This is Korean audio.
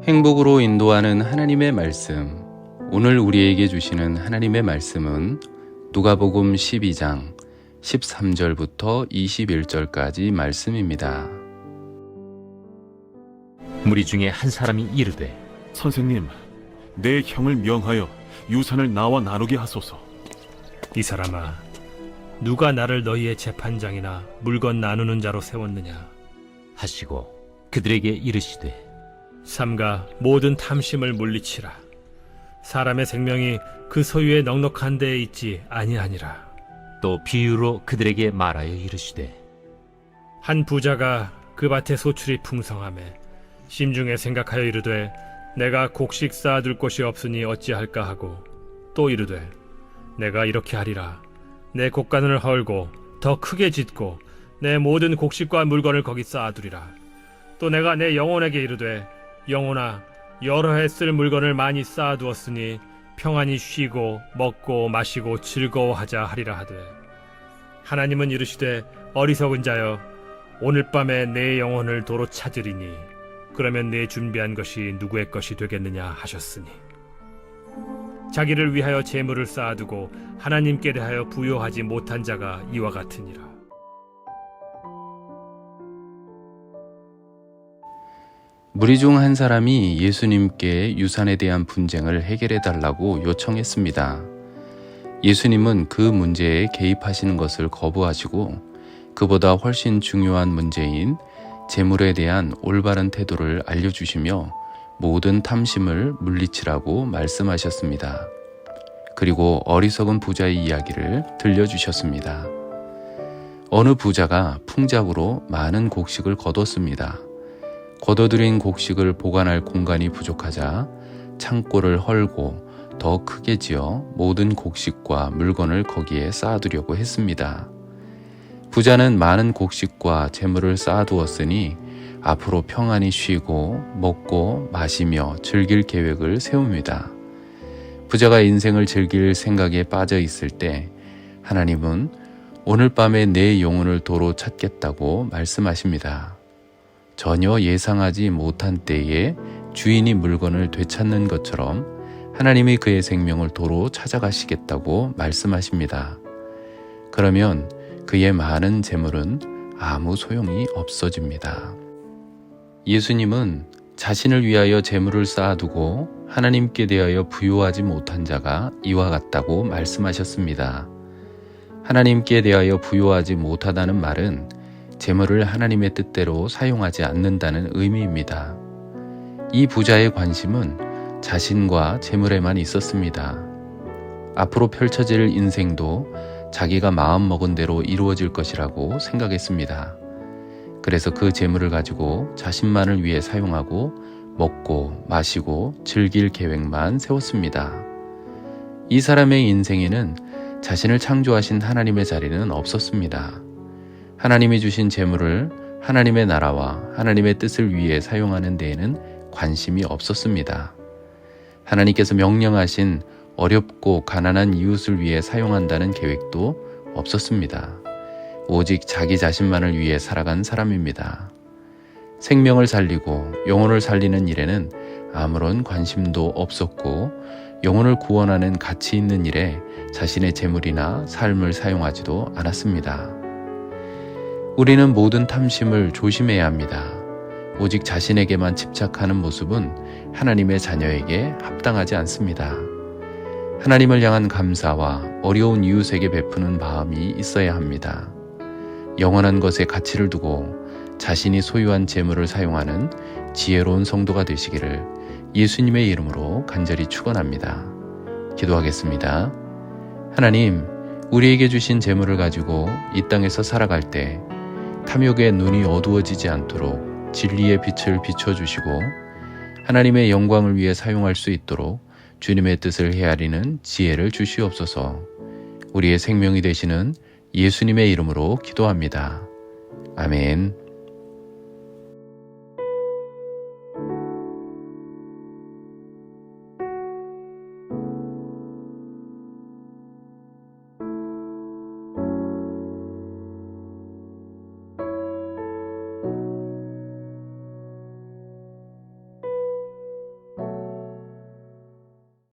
행복으로 인도하는 하나님의 말씀. 오늘 우리에게 주시는 하나님의 말씀은 누가복음 12장 13절부터 21절까지 말씀입니다. 무리 중에 한 사람이 이르되, 선생님, 내 형을 명하여 유산을 나와 나누게 하소서. 이 사람아, 누가 나를 너희의 재판장이나 물건 나누는 자로 세웠느냐? 하시고 그들에게 이르시되, 삼가 모든 탐심을 물리치라. 사람의 생명이 그 소유의 넉넉한 데에 있지 아니하니라. 또 비유로 그들에게 말하여 이르시되, 한 부자가 그 밭에 소출이 풍성하매 심중에 생각하여 이르되, 내가 곡식 쌓아둘 곳이 없으니 어찌할까 하고, 또 이르되, 내가 이렇게 하리라. 내 곡간을 헐고 더 크게 짓고 내 모든 곡식과 물건을 거기 쌓아두리라. 또 내가 내 영혼에게 이르되, 영혼아, 여러 해 쓸 물건을 많이 쌓아두었으니 평안히 쉬고 먹고 마시고 즐거워하자 하리라 하되, 하나님은 이르시되, 어리석은 자여, 오늘 밤에 내 영혼을 도로 찾으리니 그러면 내 준비한 것이 누구의 것이 되겠느냐 하셨으니, 자기를 위하여 재물을 쌓아두고 하나님께 대하여 부요하지 못한 자가 이와 같으니라. 무리 중 한 사람이 예수님께 유산에 대한 분쟁을 해결해 달라고 요청했습니다. 예수님은 그 문제에 개입하시는 것을 거부하시고 그보다 훨씬 중요한 문제인 재물에 대한 올바른 태도를 알려주시며 모든 탐심을 물리치라고 말씀하셨습니다. 그리고 어리석은 부자의 이야기를 들려주셨습니다. 어느 부자가 풍작으로 많은 곡식을 거뒀습니다. 거둬들인 곡식을 보관할 공간이 부족하자 창고를 헐고 더 크게 지어 모든 곡식과 물건을 거기에 쌓아두려고 했습니다. 부자는 많은 곡식과 재물을 쌓아두었으니 앞으로 평안히 쉬고 먹고 마시며 즐길 계획을 세웁니다. 부자가 인생을 즐길 생각에 빠져 있을 때 하나님은 오늘 밤에 내 영혼을 도로 찾겠다고 말씀하십니다. 전혀 예상하지 못한 때에 주인이 물건을 되찾는 것처럼 하나님이 그의 생명을 도로 찾아가시겠다고 말씀하십니다. 그러면 그의 많은 재물은 아무 소용이 없어집니다. 예수님은 자신을 위하여 재물을 쌓아두고 하나님께 대하여 부요하지 못한 자가 이와 같다고 말씀하셨습니다. 하나님께 대하여 부요하지 못하다는 말은 재물을 하나님의 뜻대로 사용하지 않는다는 의미입니다. 이 부자의 관심은 자신과 재물에만 있었습니다. 앞으로 펼쳐질 인생도 자기가 마음먹은 대로 이루어질 것이라고 생각했습니다. 그래서 그 재물을 가지고 자신만을 위해 사용하고 먹고 마시고 즐길 계획만 세웠습니다. 이 사람의 인생에는 자신을 창조하신 하나님의 자리는 없었습니다. 하나님이 주신 재물을 하나님의 나라와 하나님의 뜻을 위해 사용하는 데에는 관심이 없었습니다. 하나님께서 명령하신 어렵고 가난한 이웃을 위해 사용한다는 계획도 없었습니다. 오직 자기 자신만을 위해 살아간 사람입니다. 생명을 살리고 영혼을 살리는 일에는 아무런 관심도 없었고 영혼을 구원하는 가치 있는 일에 자신의 재물이나 삶을 사용하지도 않았습니다. 우리는 모든 탐심을 조심해야 합니다. 오직 자신에게만 집착하는 모습은 하나님의 자녀에게 합당하지 않습니다. 하나님을 향한 감사와 어려운 이웃에게 베푸는 마음이 있어야 합니다. 영원한 것에 가치를 두고 자신이 소유한 재물을 사용하는 지혜로운 성도가 되시기를 예수님의 이름으로 간절히 축원합니다. 기도하겠습니다. 하나님, 우리에게 주신 재물을 가지고 이 땅에서 살아갈 때 탐욕의 눈이 어두워지지 않도록 진리의 빛을 비춰주시고 하나님의 영광을 위해 사용할 수 있도록 주님의 뜻을 헤아리는 지혜를 주시옵소서. 우리의 생명이 되시는 예수님의 이름으로 기도합니다. 아멘.